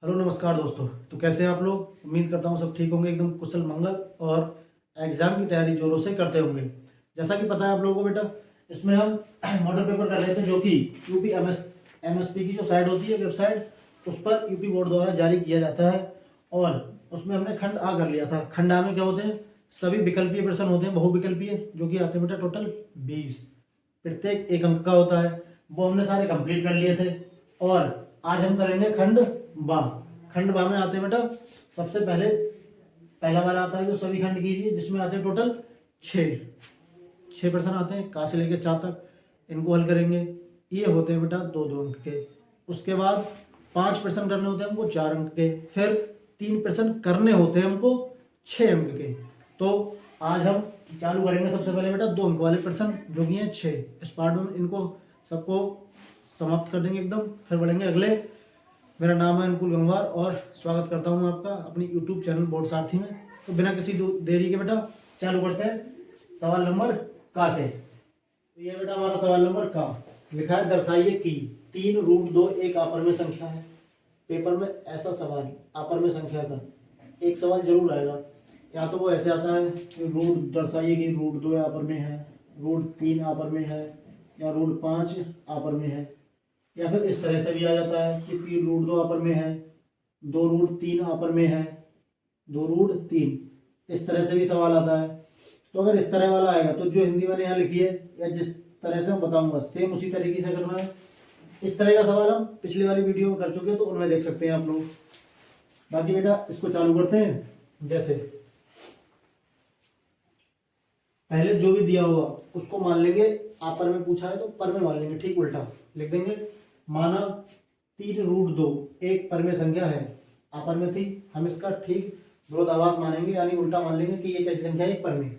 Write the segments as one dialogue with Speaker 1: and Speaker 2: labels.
Speaker 1: Hello नमस्कार दोस्तों। तो कैसे हैं आप लोग? उम्मीद करता हूँ सब ठीक होंगे, एकदम कुशल मंगल और एग्जाम की तैयारी जोरों से करते होंगे। जैसा कि पता है आप लोगों को बेटा, इसमें हम मॉडल पेपर कर रहे थे जो कि यूपी एमएसपी की जो साइट होती है वेबसाइट, उस पर यूपी बोर्ड द्वारा जारी किया जाता है। और उसमें हमने खंड आ कर लिया था। खंड आ में क्या होते हैं? सभी विकल्पीय प्रश्न होते हैं, बहुविकल्पीय, जो कि आते हैं बेटा टोटल 20। प्रत्येक एक अंक का होता है। वो हमने सारे कंप्लीट कर लिए थे। और आज हम करेंगे खंड बा। खंड बा में आते हैं बेटा, सबसे पहले पहला वाला आता है जो सभी खंड कीजिए, जिसमें आते हैं टोटल 6 प्रश्न आते हैं, का से लेकर चा तक। इनको हल करेंगे। ये होते हैं बेटा 2-2 अंक के। उसके बाद 5 प्रश्न करने होते हैं हमको 4 अंक के। फिर 3 प्रश्न करने होते हैं हमको 6 अंक के। तो आज हम चालू करेंगे सबसे पहले बेटा 2 अंक वाले प्रश्न, जो कि हैं 6। इस पार्ट में इनको सबको समाप्त कर देंगे एकदम, फिर बढ़ेंगे अगले। मेरा नाम है अनुकूल गंगवार और स्वागत करता हूं आपका अपनी यूट्यूब चैनल बोर्ड सारथी में। तो बिना किसी देरी के बेटा चालू करते हैं सवाल नंबर का से। तो ये बेटा हमारा सवाल नंबर का लिखा है, दर्शाइए कि 3√2 एक आपर्य संख्या है। पेपर में ऐसा सवाल आपर्य में संख्या का एक सवाल जरूर आएगा। या तो वो ऐसे आता है कि रूट दर्शाइए कि √2 आपर्य में है, √3 आपर्य में है, या √5 आपर्य में है। या फिर इस तरह से भी आ जाता है कि 3√2 आपर में है, 2√3 आपर में है, 2√3। इस तरह से भी सवाल आता है। तो अगर इस तरह वाला आएगा तो जो हिंदी मैंने यहाँ लिखी है या जिस तरह से मैं बताऊंगा सेम उसी तरीके से करना है। इस तरह का सवाल हम पिछली वाली वीडियो में कर चुके हैं, तो उनमें देख सकते हैं आप लोग। बाकी बेटा इसको चालू करते हैं। जैसे पहले जो भी दिया होगा उसको मान लेंगे आपर में पूछा है तो पर में मान लेंगे, ठीक उल्टा लिख देंगे। माना 3√2 एक परमेय संख्या है, आपर में थी, हम इसका ठीक विरोधाभास मानेंगे, यानी उल्टा मान लेंगे कि ये कैसी संख्या है, एक परमेय।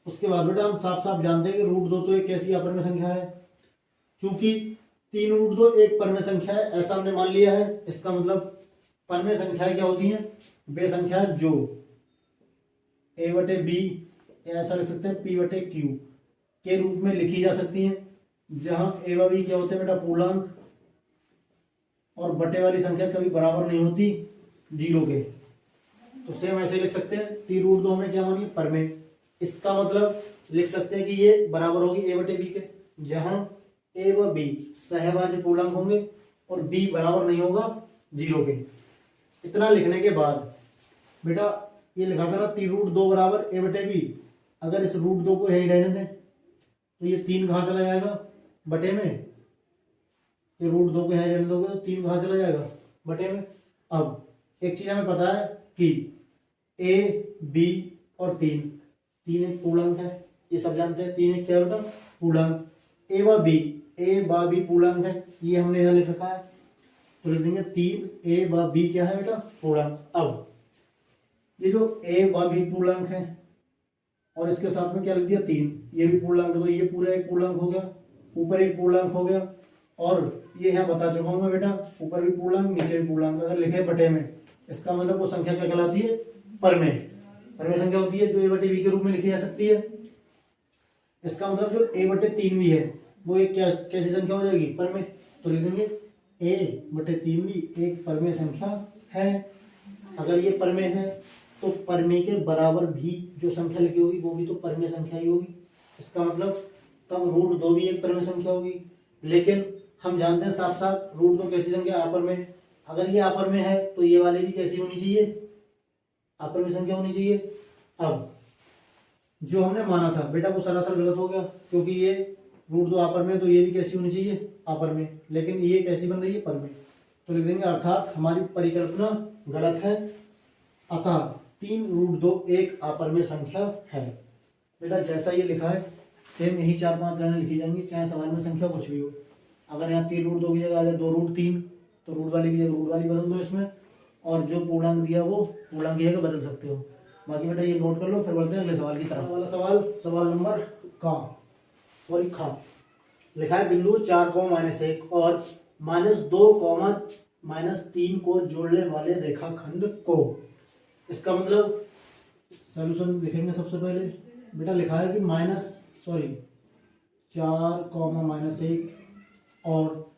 Speaker 1: उसके बाद बेटा हम साफ साफ जानते हैं कि √2 तो एक कैसी आपर में संख्या है। क्योंकि 3√2 एक परमेय संख्या है ऐसा हमने मान लिया है, इसका मतलब परमेय संख्याएं क्या होती हैं? वे संख्या जो a/b, ऐसा लिख सकते हैं p/q के रूप में लिखी जा सकती हैं, जहां a व b क्या होते हैं बेटा पूर्णांक, और बटे वाली संख्या कभी बराबर नहीं होती 0 के। तो सेम ऐसे लिख सकते हैं 3√2 हमने क्या मानी? परमेय। इसका मतलब लिख सकते हैं कि ये बराबर होगी a/b के, जहां a व b सहभाज्य पूर्णांक होंगे और b बराबर नहीं होगा 0 के। इतना लिखने के बाद बेटा ये लिखा था ना 3√2 बराबर a/b। अगर इस √2 को यही रहने दें तो ये 3 कहाँ चला जाएगा? बटे में। ये √2 को यहीं रहने दोगे तो 3 कहाँ चला जाएगा? बटे में। अब एक चीज हमें पता है कि a, b और 3 एक पूर्णांक है, ये सब जानते हैं। 3 एक क्या बेटा? पूर्णांक। a व b पूर्णांक है, ये हमने यहाँ लिख रखा है, तो लिख देंगे 3a व b क्या है बेटा? पूर्णांक। अब ये जो a व b पूर्णांक है और इसके साथ में क्या लिख दिया? 3, ये भी पूर्णांक है, तो ये पूरा एक पूर्णांक हो गया, ऊपर एक पूर्णांक हो गया। और ये यहाँ बता चुका हूं मैं बेटा, ऊपर भी पूर्णांक नीचे भी पूर्णांक। अगर लिखे बटे में, इसका मतलब वो संख्या क्या कहलाती है? परमेय। परमेय संख्या होती है जो a/b के रूप में लिखी जा सकती है। इसका मतलब जो a/3 भी है वो एक क्या कैसी संख्या हो जाएगी? परमेय। तो लिख देंगे a/3 भी एक परमेय संख्या है। अगर ये परमेय है तो परमेय के बराबर भी जो संख्या लिखी होगी वो भी तो परमेय संख्या ही होगी। इसका मतलब तब √2 भी एक परमेय संख्या होगी। लेकिन हम जानते हैं साफ साफ √2 कैसी संख्या? आपर में। अगर ये आपर में है तो ये वाली भी कैसी होनी चाहिए? आपर में संख्या होनी चाहिए। अब जो हमने माना था बेटा वो सरासर गलत हो गया, क्योंकि ये √2 आपर में, तो ये भी कैसी होनी चाहिए? आपर में। लेकिन ये कैसी बन रही है? पर में। तो लिख देंगे अर्थात हमारी परिकल्पना गलत है, अतः 3√2 एक आपर में संख्या है। बेटा जैसा ये लिखा है सेम यही 4-5 लाइनें लिखी जाएंगी, चाहे सवाल में संख्या कुछ भी हो। अगर यहाँ 3√2 की जगह आ जाए 2√3, तो रूट वाली की जगह रूट वाली बदल दो इसमें, और जो पूर्णांक दिया वो पूर्णांक की जगह बदल सकते हो। बाकी बेटा ये नोट कर लो, फिर बढ़ते हैं अगले सवाल की तरफ। वाला सवाल नंबर खा लिखा है, बिंदु 4, और -2, -3 को जोड़ने वाले रेखाखंड को। इसका मतलब सॉल्यूशन लिखेंगे सबसे पहले। बेटा लिखा है कि 4, -1 और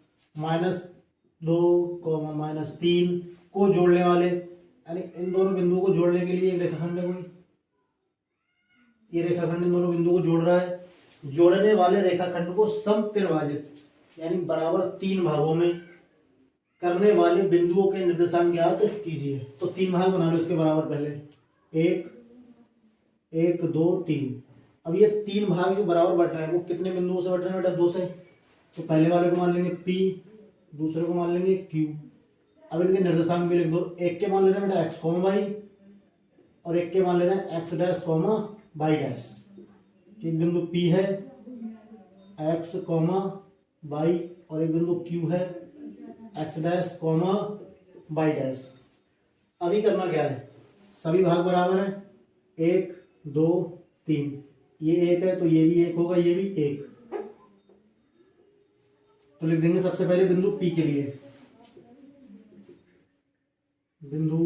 Speaker 1: 2, -3 को जोड़ने वाले, यानी इन दोनों बिंदुओं को जोड़ने के लिए एक रेखाखंड है कोई, ये रेखाखंड इन दोनों बिंदुओं को जोड़ रहा है। जोड़ने वाले रेखाखंड को समत्रिभाजित यानी बराबर 3 भागों में करने वाले बिंदुओं के निर्देशांक ज्ञात कीजिए। तो 3 भाग बना लो इसके बराबर, पहले 1 1 2 3। अब ये 3 भाग जो बराबर बट रहे हैं वो कितने बिंदुओं से बट रहे हैं बेटा? 2 से। तो पहले वाले को मान लेंगे P, दूसरे को मान लेंगे Q। अब इनके निर्देशांक भी लिख दो। एक के मान ले रहे हैं बेटा x, y और एक के मान ले रहे हैं x डैश, y डैश। एक बिंदु P है x, y और एक बिंदु Q है x डैश, y डैश। अभी करना क्या है? सभी भाग बराबर हैं, 1 2 3। ये 1 है तो ये भी 1 होगा, ये भी 1। तो लिख देंगे सबसे पहले बिंदु P के लिए, बिंदु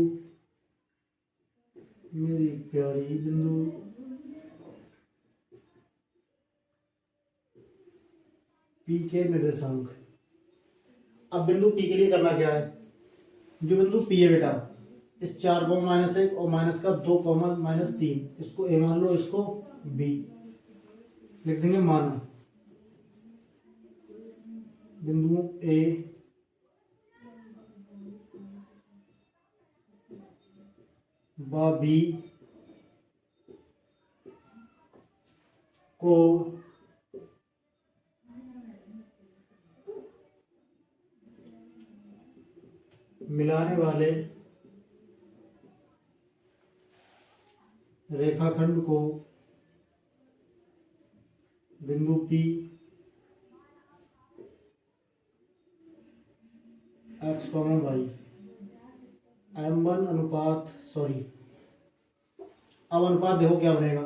Speaker 1: मेरी प्यारी बिंदु P के निर्देशांक। अब बिंदु P के लिए करना क्या है? जो बिंदु P है बेटा, इस 4 को -1 और माइनस का 2 -3, इसको A मान लो, इसको B लिख देंगे। माना बिंदु A व B को मिलाने वाले रेखाखंड को बिंदु P x, y M1 अनुपात, सॉरी अब अनुपात देखो क्या बनेगा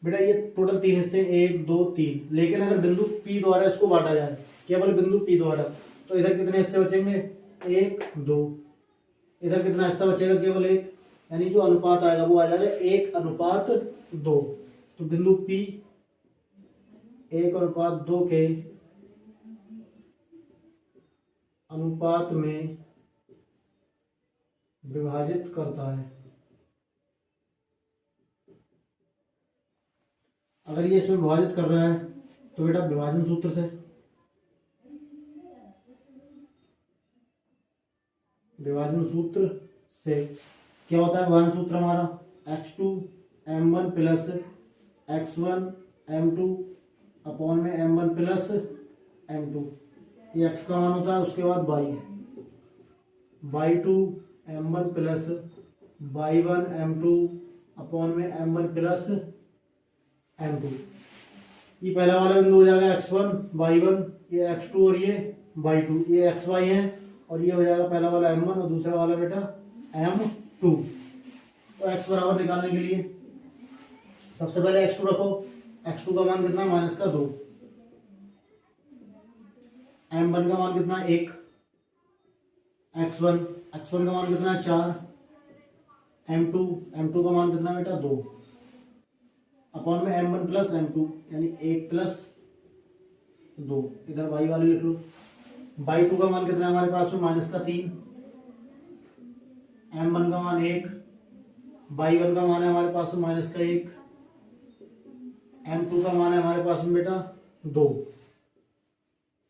Speaker 1: बेटा। ये टोटल 3 हिस्से, 1 2 3, लेकिन अगर बिंदु P द्वारा इसको बांटा जाए, केवल बिंदु P द्वारा, तो इधर कितने हिस्से बचेंगे? 1 2। इधर कितना हिस्सा बचेगा? केवल 1। यानी जो अनुपात आएगा वो आ जाएगा 1:2। तो बिंदु P 1:2 के अनुपात में विभाजित करता है। अगर ये इसमें विभाजित कर रहा है तो बेटा विभाजन सूत्र से, विभाजन सूत्र से क्या होता है? विभाजन सूत्र हमारा x2 m1 plus x1 m2 upon में m1 प्लस m2। ये x का मान होता है। उसके बाद y2 m1 plus y1 m2 upon में m1 प्लस m2। ये पहला वाला बिंदु हो जाएगा x1 y1, ये x2 और ये y2, ये xy है, और ये हो जाएगा पहला वाला m1 और दूसरा वाला बेटा m2। तो x बराबर निकालने के लिए सबसे पहले x2 रखो। x2 का मान कितना? -2। m1 का मान कितना? 1। x1 का मान कितना? 4। m2 का मान कितना बेटा? 2 अपॉन में m1 प्लस m2 यानी 1 प्लस 2। इधर y वाले लिख लो। y2 का मान कितना है हमारे पास में? -3। m1 का मान 1, y1 का मान है हमारे पास में -1, m2 का मान है हमारे पास में बेटा 2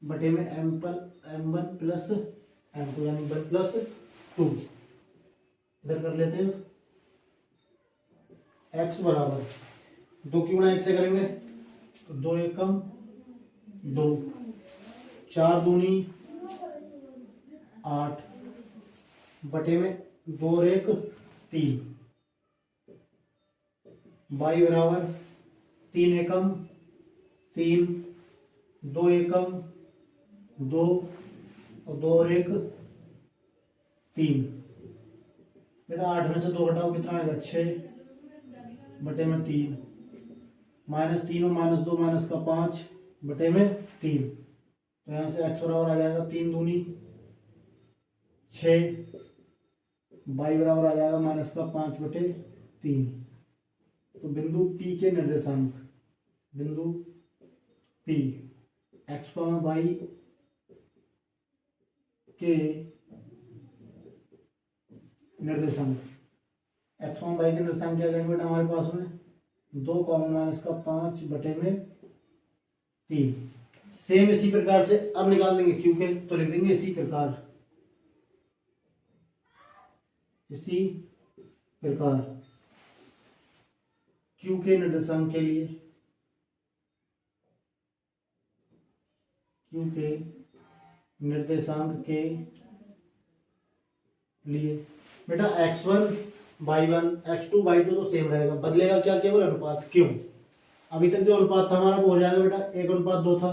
Speaker 1: बटे में m1 प्लस m2 यानी 1 प्लस 2। इधर कर लेते हैं x बराबर 2 की गुणा 1 से करेंगे तो 2 एकम 2, 4 दूनी 8 बटे में 2 और 1 3। y बराबर 3 एकम 3, 2 एकम 2 और 2 और 1 3। बेटा 8 में से 2 घटाओ, कितना आएगा? 6 बटे में 3। -3 और -2 माइनस का 5 बटे में 3। तो यहाँ से x बराबर आ जाएगा 3 दूनी 6, y बराबर आ जाएगा -5 बटे 3। तो बिंदु P के निर्देशांक, बिंदु P x, y के निर्देशांक, x1 y के निर्देशांक क्या जाएंगे बेटा हमारे पास में 2 कॉमन माइनस का 5 बटे में 3। सेम इसी प्रकार से अब निकाल देंगे क्यू के, तो लिख देंगे इसी प्रकार क्यू के निर्देशांक के लिए, क्यू के निर्देशांक के लिए बेटा x1 y1 x2 y2 तो सेम रहेगा, बदलेगा क्या केवल अनुपात। क्यों? अभी तक जो अनुपात था हमारा वो हो जाएगा बेटा 1:2 था,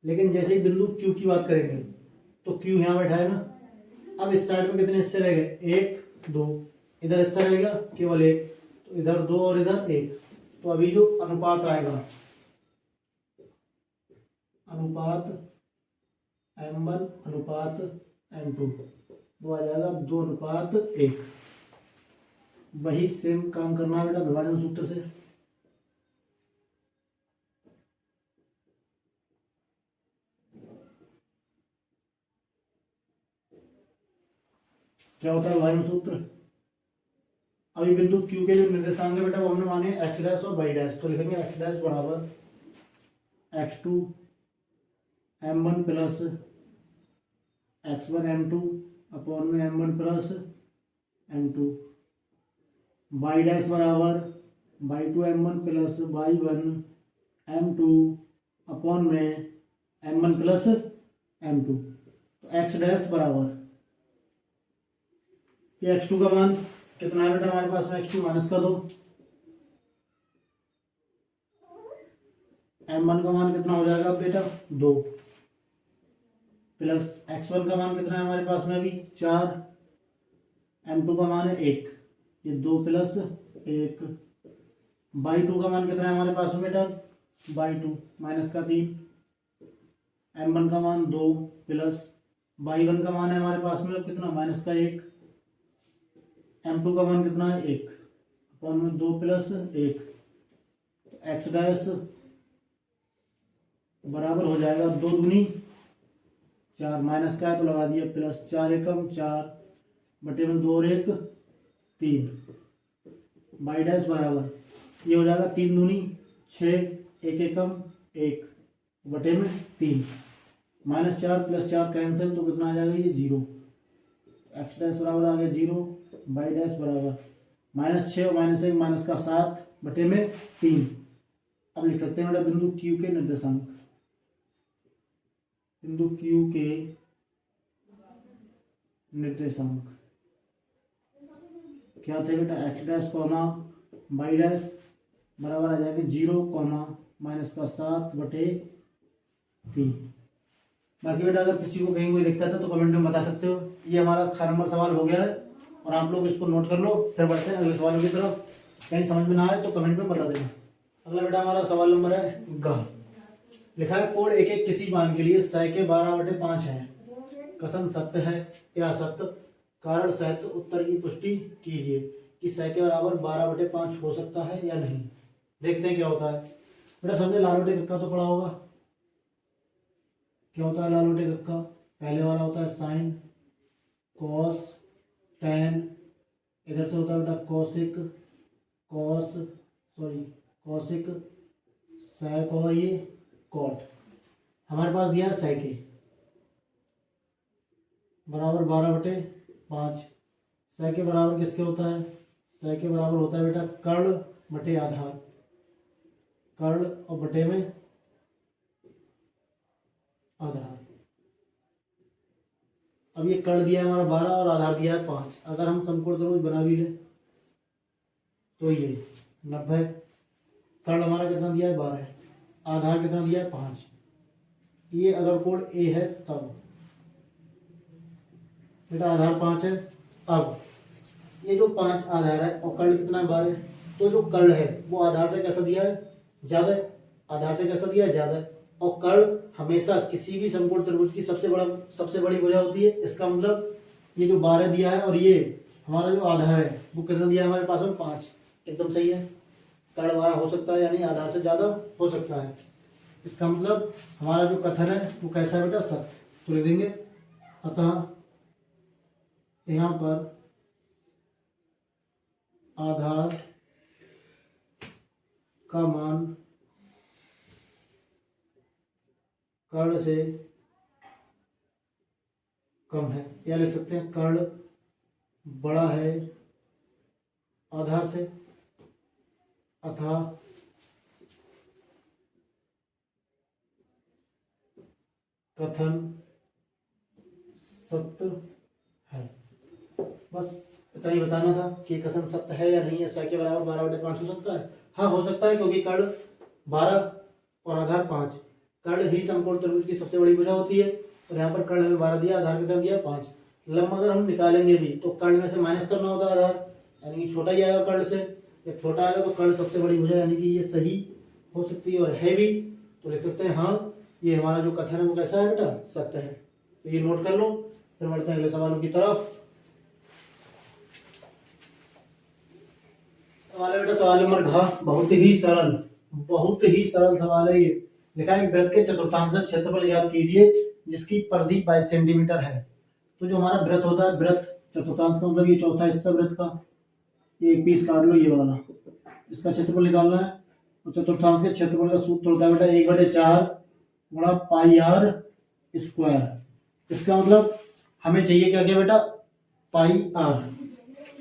Speaker 1: लेकिन जैसे ही बिंदु Q की बात करेंगे तो Q यहाँ बैठा है ना। अब इस साइड में कितने हिस्से रह गए 1 2, इधर हिस्सा रहेगा केवल 1, तो इधर 2 और इधर 1, तो अभी जो अनुपात आएगा अनुपात m1 अनुपात m2 वो आ जाएगा 2:1। वही सेम काम करना है बेटा विभाजन सूत्र से। क्या होता है विभाजन सूत्र? अभी बिंदु Q के जो निर्देशांक है बेटा वो हमने माने x डैश और y डैश, तो लिखेंगे x डैश बराबर x2 m1 plus x1 m2 upon में m1 plus m2, y dash बराबर y2 m1 plus y1 m2 upon में m1 प्लस m2, तो x डैश बराबर ये x2 का मान कितना है बेटा हमारे पास में x2 माइनस का 2, m1 का मान कितना हो जाएगा बेटा 2, प्लस x1 का मान कितना है हमारे पास में अभी 4, m2 का मान है 1, ये 2 प्लस 1, y2 का मान कितना है हमारे पास में बेटा y2 माइनस का 3, m1 का मान 2 प्लस y1 का मान है हमारे पास में कितना माइनस का 1, m2 का मान कितना है 1 अपॉन में 2 प्लस 1, x डैश बराबर हो जाएगा 2 दूनी 4, माइनस का है तो लगा दिया प्लस 4 एकम 4 बटे में 2 और 1 3, y डैश बराबर ये हो जाएगा 3 दूनी 6 1 एकम 1 बटे में 3, माइनस 4 प्लस 4 कैंसिल तो कितना आ जाएगा ये 0, x डैश बराबर आ गया 0, y डैश बराबर माइनस 6 और माइनस 1 माइनस का 7 बटे में 3। अब लिख सकते हैं बेटा बिंदु Q के निर्देशांक, बिंदु Q के निर्देशांक क्या थे बेटा x dash comma y dash बराबर आ जाएंगे 0 कॉमा माइनस का 7 बटे 3। बाकी बेटा अगर किसी को कहीं कोई दिक्कत है तो कमेंट में बता सकते हो। ये हमारा ख नंबर सवाल हो गया है और आप लोग इसको नोट कर लो, फिर बढ़ते हैं अगले सवालों की तरफ। कहीं समझ में ना आए तो कमेंट में बता देना। अगला बेटा हमारा सवाल नंबर है ग, लिखा है कोड 1 किसी मान के लिए सै के 12/5 है, कथन सत्य है या असत्य, कारण सहित उत्तर की पुष्टि कीजिए कि सै के बराबर 12/5 हो सकता है या नहीं। देखते हैं क्या होता है बेटा। सबने लाल बटे कक्का तो पढ़ा होगा। क्या होता है लाल बटे कक्का? पहले वाला होता है साइन कॉस टेन, इधर से होता है बेटा कॉसिक सैक और ये कॉट। हमारे पास दिया है सैके बराबर 12/5। सैके बराबर किसके होता है? सैके बराबर होता है बेटा कर्ण बटे आधार, कर्ण और बटे में आधार। अब ये कर्ण दिया है हमारा 12 और आधार दिया है 5। अगर हम समकोण त्रिभुज बना भी लें तो ये 90, कर्ण हमारा कितना दिया है 12, आधार कितना दिया है 5। ये अगर कोण ए है तब बेटा आधार 5 है। अब ये जो 5 आधार है और कर्ण कितना है 12, तो जो कर्ण है वो आधार से कैसा दिया है ज्यादा, आधार से कैसा दिया है ज्यादा। और कर्ण हमेशा किसी भी समकोण त्रिभुज की सबसे बड़ी भुजा होती है। इसका मतलब ये जो 12 दिया है और ये हमारा जो आधार है वो कितना दिया है हमारे पास में 5, एकदम सही है। कर्ण 12 हो सकता है यानी आधार से ज्यादा हो सकता है। इसका मतलब हमारा जो कथन है वो कैसा है बेटा सत्य। तो लिख देंगे अतः यहाँ पर आधार का मान कर्ण से कम है, या लिख सकते हैं कर्ण बड़ा है आधार से, अतः कथन सत्य है। बस इतना ही बताना था कि कथन सत्य है या नहीं है। सा के बराबर 12/5 हो सकता है? हाँ हो सकता है, क्योंकि कर्ण 12 और आधार 5। कर्ण ही समकोण त्रिभुज की सबसे बड़ी भुजा होती है, और यहाँ पर कर्ण हमें 12 दिया, आधार कितना दिया 5। लंब अगर हम निकालेंगे भी तो कर्ण में से माइनस करना होगा आधार, यानी कि छोटा ही आएगा कर्ण से। जब छोटा आएगा तो कर्ण सबसे बड़ी भुजा, यानी कि ये सही हो सकती है और है भी। तो लिख सकते हैं हाँ, ये हमारा जो कथन है वो कैसा है बेटा, सत्य है। तो ये नोट कर लो, फिर बढ़ते हैं अगले सवालों की तरफ। सवाल है बेटा सवाल नंबर घ, बहुत ही सरल सवाल है ये। लिखा है वृत्त के चतुर्थांश का क्षेत्रफल ज्ञात कीजिए जिसकी परिधि 22 सेंटीमीटर है। तो जो हमारा वृत्त होता है, वृत्त चतुर्थांश का मतलब ये चौथा हिस्सा वृत्त का, ये एक पीस काट लो ये वाला, इसका क्षेत्रफल निकालना है। तो चतुर्थांश के क्षेत्रफल का सूत्र होता है बेटा 1/4 गुणा पाई आर स्क्वायर। इसका मतलब हमें चाहिए क्या क्या बेटा, पाई आर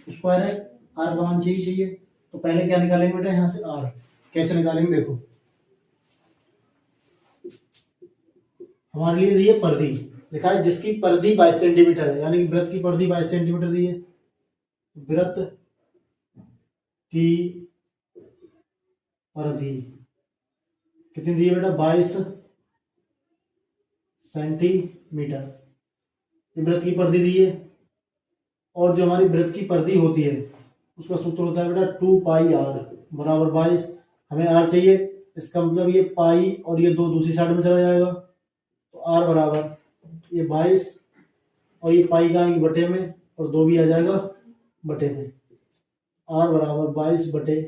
Speaker 1: स्क्वायर है, आर का मान चाहिए। तो पहले क्या निकालेंगे बेटा, यहाँ से आर कैसे निकालेंगे, देखो हमारे लिए दी है परिधि, लिखा है जिसकी परिधि 22 सेंटीमीटर है, यानी कि वृत्त की परिधि 22 सेंटीमीटर दी है। वृत्त की परिधि कितनी दी है बेटा, 22 सेंटीमीटर, वृत्त की परिधि दी है। और जो हमारी वृत्त की परिधि होती है उसका सूत्र होता है बेटा 2 पाई आर बराबर 22। हमें आर चाहिए, इसका मतलब ये पाई और ये 2 दूसरी साइड में चला जाएगा, तो आर बराबर ये 22 और ये पाई का आएगी बटे में, और 2 भी आ जाएगा बटे में। आर बराबर 22 बटे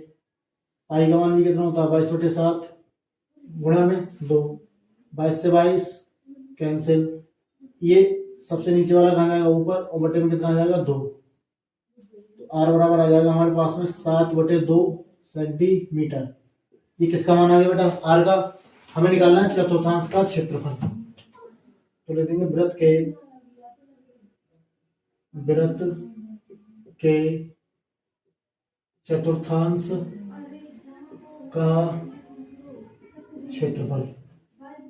Speaker 1: पाई का मान भी कितना होता है 22/7 गुणा में 2, 22 से 22 कैंसिल, ये सबसे नीचे वाला कहाँ जाएगा ऊपर, और बटे में कितना आ जाएगा 2। तो आर बराबर आ जाएगा हमारे पास में 7/2 सेंटीमीटर। ये किसका मान आ गया बेटा, आर का। हमें निकालना है चतुर्थांश का क्षेत्रफल, तो ले देंगे वृत्त के चतुर्थांश का क्षेत्रफल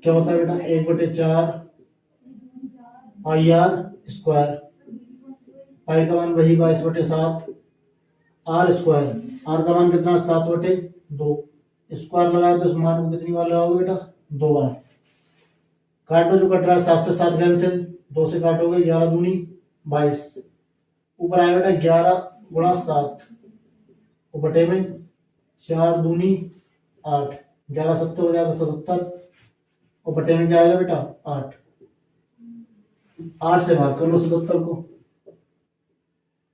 Speaker 1: क्या होता है बेटा, 1/4 पाई आर स्क्वायर, पाई का मान वही 22/7, आर स्क्वायर, आर का मान कितना 7/2, स्क्वायर लगाया तो इस मान को कितनी बार लगाओगे बेटा, 2 बार। काटो, जो कट रहा है 7 से 7 कैंसिल, 2 से काटोगे 11 दूनी 22, ऊपर आएगा बेटा 11 गुणा 7 और बटे में 4 दूनी 8, 11 7 हो जाएगा 77 और बटे में क्या आएगा बेटा 8। 8 से भाग कर लो 77 को,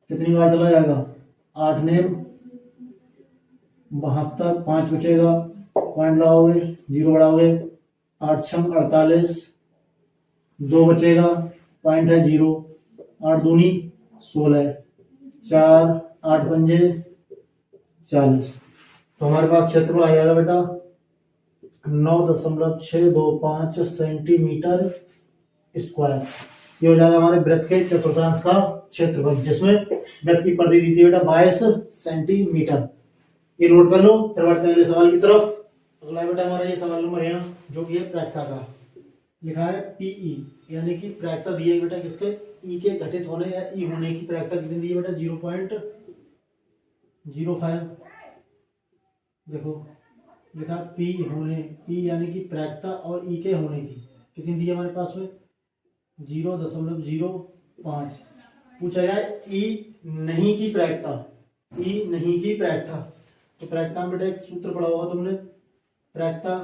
Speaker 1: कितनी बार चला जाएगा, 8 ने 72, 5 बचेगा, पॉइंट लगाओगे, 0 बढ़ाओगे, 8 छंग 48, 2 बचेगा, पॉइंट है 0, 8 दूनी 16, 4 8 पंजे 40। तो हमारे पास क्षेत्रफल आ जाएगा बेटा 9.625 सेंटीमीटर स्क्वायर। ये हो जाएगा हमारे वृत्त के चतुर्थांश का क्षेत्रफल, जिसमें वृत्त की परिधि दी थी बेटा 22 सेंटीमीटर। ये नोट कर लो, फिर बढ़ते हैं अगले सवाल की तरफ। अगला बेटा हमारा ये सवाल नंबर यहाँ जो कि है प्रायिकता का, लिखा है पीई, यानी कि प्रायिकता दी है बेटा किसके, ई के घटित होने या ई होने की प्रायिकता कितनी दी है बेटा, 0.05। देखो लिखा पी होने, पी यानी कि प्रायिकता, और ई के होने की कितनी दी है हमारे पास में 0.05। पूछा जाए ई नहीं की प्रायिकता, ई नहीं की प्रायिकता, तो प्रायिकता में बेटा एक सूत्र पढ़ा होगा तुमने, प्रायिकता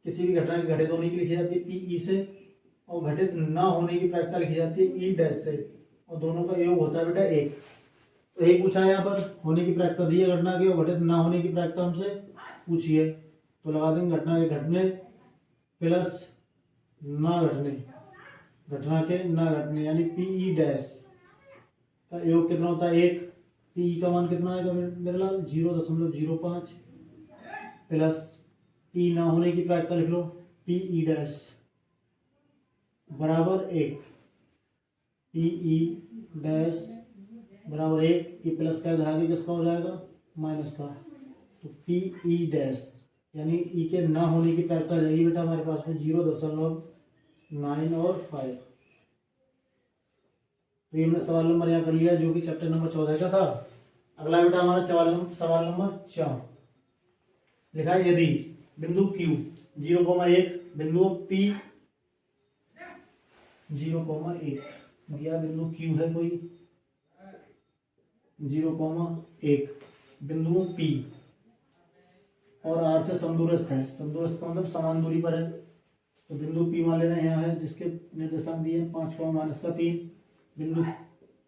Speaker 1: किसी भी घटना के घटित होने की लिखी जाती है पी ई से, और घटित ना होने की प्रायिकता लिखी जाती है ई डैश से, और दोनों का योग होता है बेटा 1। तो एक पूछा है यहाँ पर, होने की प्रायिकता दी है घटना की, और घटित ना होने की प्रायिकता हमसे पूछी है, तो लगा देंगे घटना के घटने प्लस ना घटने घटना के ना घटने यानी पी ई डैश का योग कितना होता है 1। पी ई का मान कितना आएगा मेरे लाल 0.05 प्लस ई ना होने की प्रायिकता लिख लो पी ई डैश बराबर 1। पी ई डैश बराबर 1। ई प्लस का इधर आगे किसका हो जाएगा माइनस का। तो पी ई डैश यानी ई के ना होने की प्रायिकता रहेगी बेटा हमारे पास में 0.9 और 5। तो ये हमने सवाल नंबर यहाँ कर लिया जो कि चैप्टर नंबर 14 का था। अगला बेटा हमारा सवाल नंबर 4 लिखा है यदि बिंदु Q 0,1 बिंदु P 0,1 दिया बिंदु Q है कोई 0,1 बिंदु P और R से समदूरस्थ है। समदूरस्थ का मतलब समान दूरी पर है। तो बिंदु P मान लेना यहाँ है जिसके निर्देशांक दिए 5,-3। बिंदु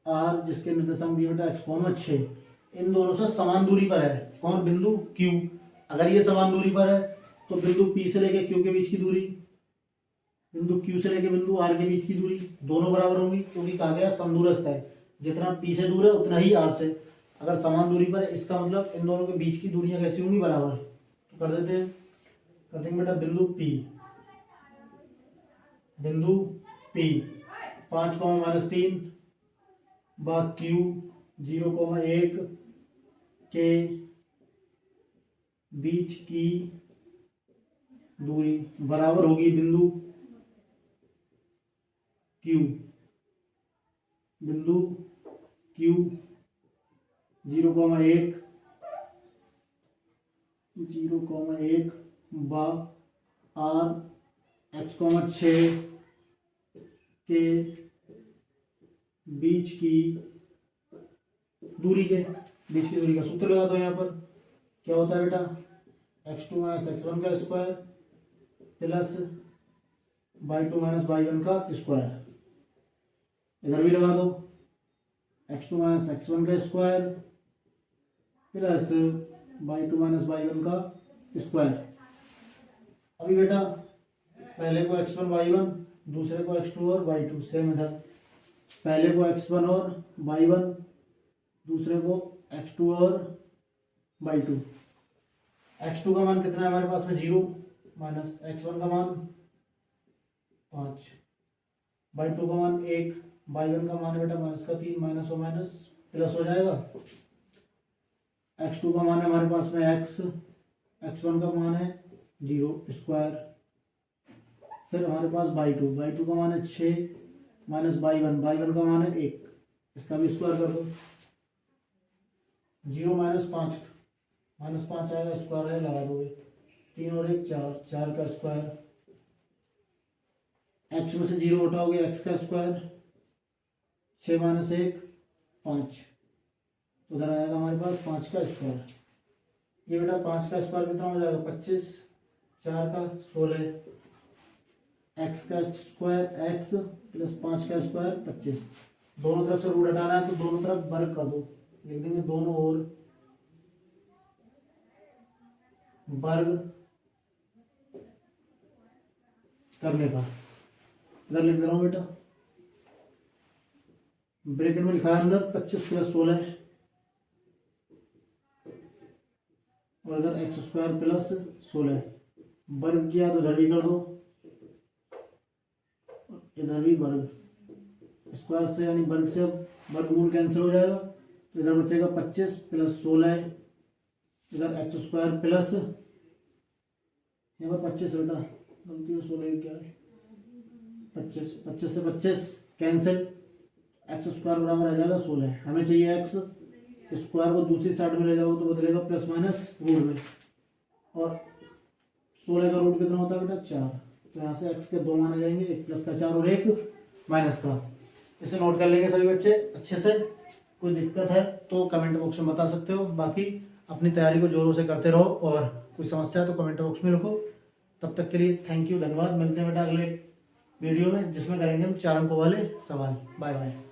Speaker 1: R जिसके निर्देशांक दिए बेटा x,6। इन दोनों से समान दूरी पर है। कौन बिंदु Q। अगर ये समान दूरी पर है तो बिंदु P से लेके Q के बीच की दूरी बिंदु Q से लेके बिंदु R के बीच की दूरी दोनों बराबर होंगी क्योंकि कहा गया समदूरस्थ है। जितना P से दूर है उतना ही R से। अगर समान दूरी पर है इसका मतलब इन दोनों के बीच की दूरियां कैसी होंगी बराबर। तो कर देते हैं कर देंगे बेटा बिंदु P 5,-3 बा Q 0,1 के बीच की दूरी बराबर होगी बिंदु Q 0,1 बा R x,6 के बीच की दूरी का सूत्र लगा दो। यहाँ पर क्या होता है बेटा x2 - x1 का स्क्वायर प्लस y2 - y1 का स्क्वायर। इधर भी लगा दो x2 - x1 का स्क्वायर प्लस y2 - y1 का स्क्वायर। अभी बेटा पहले को x1 y1 दूसरे को x2 और y2 सेम इधर पहले को x1 और y1 दूसरे को x2 और y2। x2 का मान कितना है हमारे पास में 0 माइनस x1 का मान 5 y2 का मान 1 y1 का मान है बेटा -3 माइनस और माइनस प्लस हो जाएगा। x2 का मान है हमारे पास में x x1 का मान है 0 स्क्वायर। फिर हमारे पास y2 का मान है 6 माइनस y1 का मान है 1 इसका भी स्क्वायर कर दो। 0 माइनस 5 आएगा स्क्वायर है लगा दोगे 3 और 1 4 का स्क्वायर। x में से 0 हटाओगे x का स्क्वायर 6 - 1 5 तो उधर आएगा हमारे पास 5 का स्क्वायर। ये बेटा 5 का स्क्वायर कितना हो जाएगा 25 4 का 16 x का स्क्वायर x प्लस 5 का स्क्वायर 25। दोनों तरफ से रूट हटाना है तो दोनों तरफ वर्ग कर दो लिख देंगे दोनों ओर वर्ग करने का। इधर लिख दे रहा हूं बेटा ब्रैकेट में लिखा है अंदर 25 + 16 और इधर x² + 16 वर्ग किया तो इधर भी कर दो इधर भी वर्ग स्क्वायर से यानी वर्ग से वर्गमूल कैंसिल हो जाएगा तो इधर बचेगा 25 + 16 इधर x² प्लस यहाँ पर 25 बेटा गलती है 16 क्या है 25 से 25 कैंसिल x² बराबर आ जाएगा 16। हमें चाहिए x स्क्वायर को दूसरी साइड में ले जाओ तो बदलेगा प्लस माइनस रूट में और 16 का रूट कितना होता है बेटा 4 तो यहाँ से x के 2 माने जाएंगे 1 प्लस का 4 और 1 माइनस का। इसे नोट कर लेंगे सभी बच्चे अच्छे से। कोई दिक्कत है तो कमेंट बॉक्स में बता सकते हो। बाकी अपनी तैयारी को जोरों से करते रहो और कोई समस्या है तो कमेंट बॉक्स में लिखो। तब तक के लिए थैंक यू धन्यवाद। मिलते हैं बेटा अगले वीडियो में जिसमें करेंगे हम 4 अंकों वाले सवाल। Bye bye.